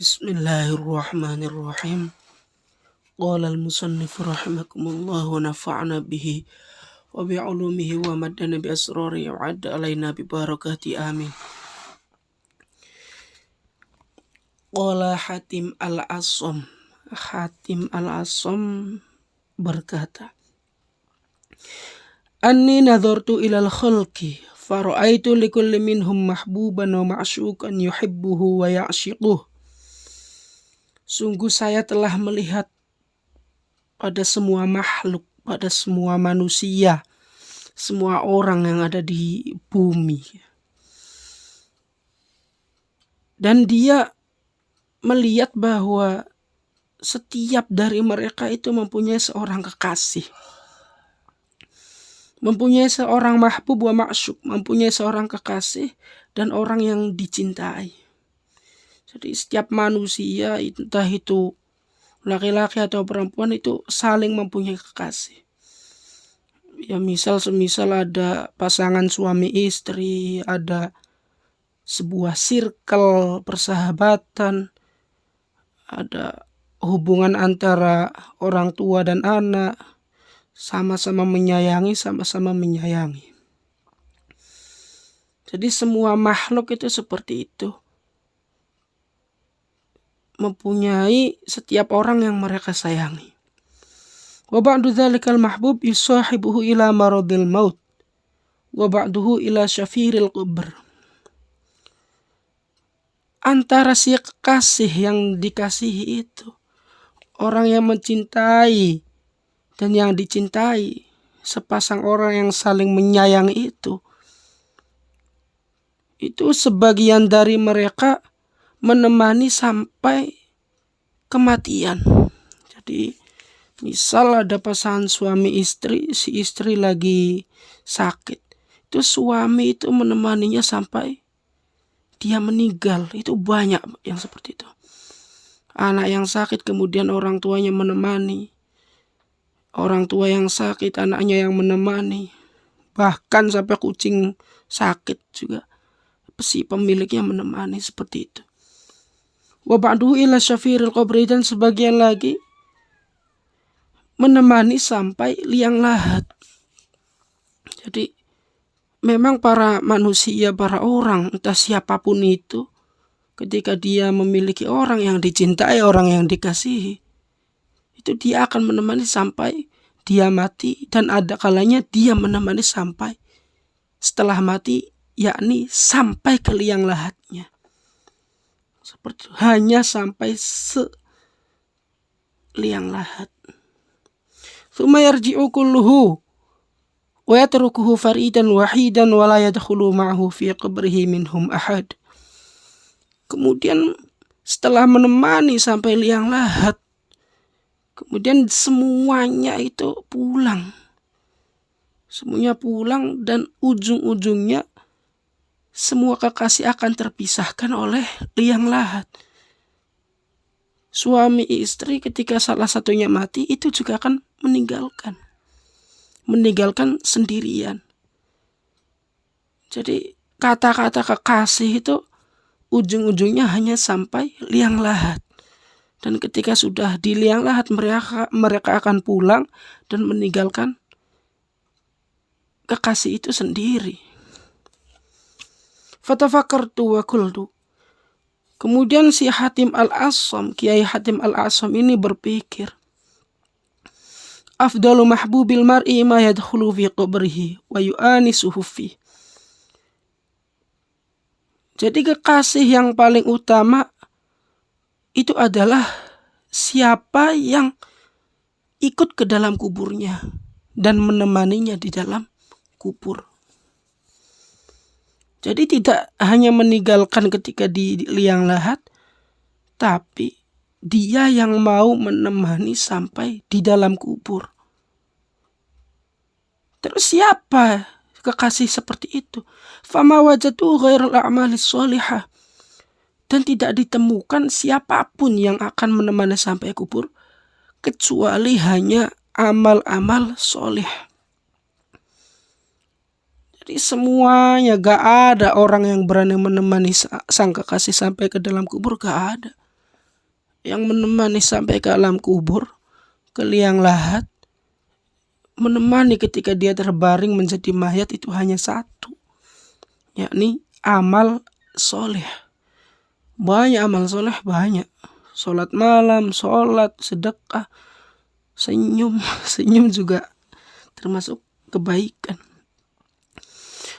Bismillahirrahmanirrahim. Qala al-musannif rahimakumullah wa nafa'na bihi wa bi'ulumihi wa maddana bi asrari wa adda alaina bi barakati amin. Qala Hatim al-Asam. Hatim al-Asam berkata, Anni nadhartu ilal khalqi fara'aitu likulli minhum mahbuban wa ma'syukan yuhibbuhu wa ya'syiquh. Sungguh saya telah melihat pada semua makhluk, pada semua manusia, semua orang yang ada di bumi. Dan dia melihat bahwa setiap dari mereka itu mempunyai seorang kekasih. Mempunyai seorang mahbub wa ma'syuk, mempunyai seorang kekasih dan orang yang dicintai. Jadi setiap manusia, entah itu laki-laki atau perempuan, itu saling mempunyai kekasih. Ya semisal ada pasangan suami istri, ada sebuah circle persahabatan, ada hubungan antara orang tua dan anak, sama-sama menyayangi, sama-sama menyayangi. Jadi semua makhluk itu seperti itu. Mempunyai setiap orang yang mereka sayangi. Wa ba'du dzalikal mahbub yusahibuhu ila maradil maut wa ba'duhu ila syafiril qubr. Antara si kekasih yang dikasihi itu, orang yang mencintai dan yang dicintai, sepasang orang yang saling menyayangi itu sebagian dari mereka menemani sampai kematian. Jadi misal ada pasangan suami istri, si istri lagi sakit, itu suami itu menemaninya sampai dia meninggal. Itu banyak yang seperti itu. Anak yang sakit kemudian orang tuanya menemani, orang tua yang sakit anaknya yang menemani, bahkan sampai kucing sakit juga si pemiliknya menemani, seperti itu. Wa ba'duhu ila syafiril qabri, dan sebagian lagi menemani sampai liang lahat. Jadi memang para manusia, para orang, entah siapapun itu, ketika dia memiliki orang yang dicintai, orang yang dikasihi, itu dia akan menemani sampai dia mati, dan ada kalanya dia menemani sampai setelah mati, yakni sampai ke liang lahatnya. Seperti itu, hanya sampai liang lahat. Tsumma yarji'u kulluhu wa yatrukuhu faridan wahidan wa la yadkhulu ma'ahu fi qabrihi minhum ahad. Kemudian setelah menemani sampai liang lahat, kemudian semuanya itu pulang. Semuanya pulang dan ujung-ujungnya semua kekasih akan terpisahkan oleh liang lahat. Suami istri ketika salah satunya mati itu juga akan meninggalkan sendirian. Jadi kata-kata kekasih itu ujung-ujungnya hanya sampai liang lahat. Dan ketika sudah di liang lahat, mereka akan pulang dan meninggalkan kekasih itu sendiri. Fatafakkartu wa qultu. Kemudian si Hatim al-Asam, Kiai Hatim al-Asam ini berpikir, afdalu mahbubil mar'i ma yadkhulu fi qabrihi wa yu'anisuhu fi. Jadi kekasih yang paling utama itu adalah siapa yang ikut ke dalam kuburnya dan menemaninya di dalam kubur. Jadi tidak hanya meninggalkan ketika di liang lahat, tapi dia yang mau menemani sampai di dalam kubur. Terus siapa kekasih seperti itu? Fama wajadu ghairal a'malis sholihah. Dan tidak ditemukan siapapun yang akan menemani sampai kubur kecuali hanya amal-amal sholih. Jadi semuanya, gak ada orang yang berani menemani sang kekasih sampai ke dalam kubur, gak ada. yang menemani sampai ke alam kubur, ke liang lahat, menemani ketika dia terbaring menjadi mayat itu hanya satu, yakni amal soleh. Banyak amal soleh, banyak. Sholat malam, sholat, sedekah, senyum. Senyum juga termasuk kebaikan.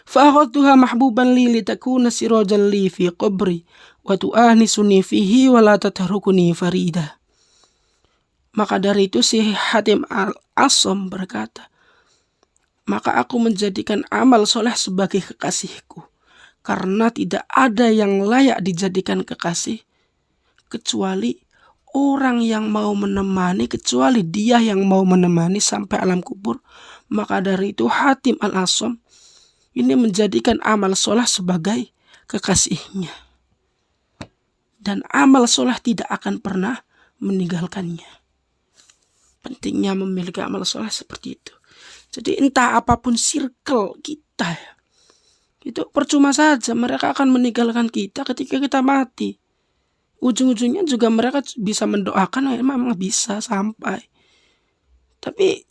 Fa'akhadtuha mahbuban li litakuna sirajan li fi qabri wa tu'anisuni fihi wa la tatrukuni farida. Maka dari itu si Hatim al-Asam berkata, maka aku menjadikan amal soleh sebagai kekasihku, karena tidak ada yang layak dijadikan kekasih kecuali orang yang mau menemani, kecuali dia yang mau menemani sampai alam kubur. Maka dari itu Hatim al-Asam ini menjadikan amal soleh sebagai kekasihnya, dan amal soleh tidak akan pernah meninggalkannya. Pentingnya memiliki amal soleh seperti itu. Jadi entah apapun circle kita, itu percuma saja, mereka akan meninggalkan kita ketika kita mati. Ujung-ujungnya juga mereka bisa mendoakan, memang bisa sampai, tapi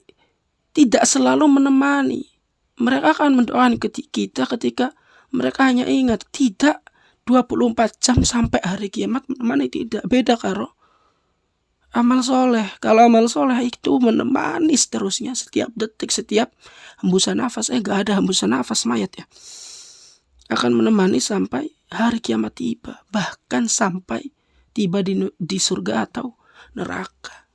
tidak selalu menemani. Mereka akan mendoakan kita ketika mereka hanya ingat, tidak 24 jam sampai hari kiamat menemani, tidak. Beda karo amal soleh. Kalau amal soleh itu menemani seterusnya, setiap detik, setiap hembusan nafas. Gak ada hembusan nafas mayat ya. Akan menemani sampai hari kiamat tiba. Bahkan sampai tiba di surga atau neraka.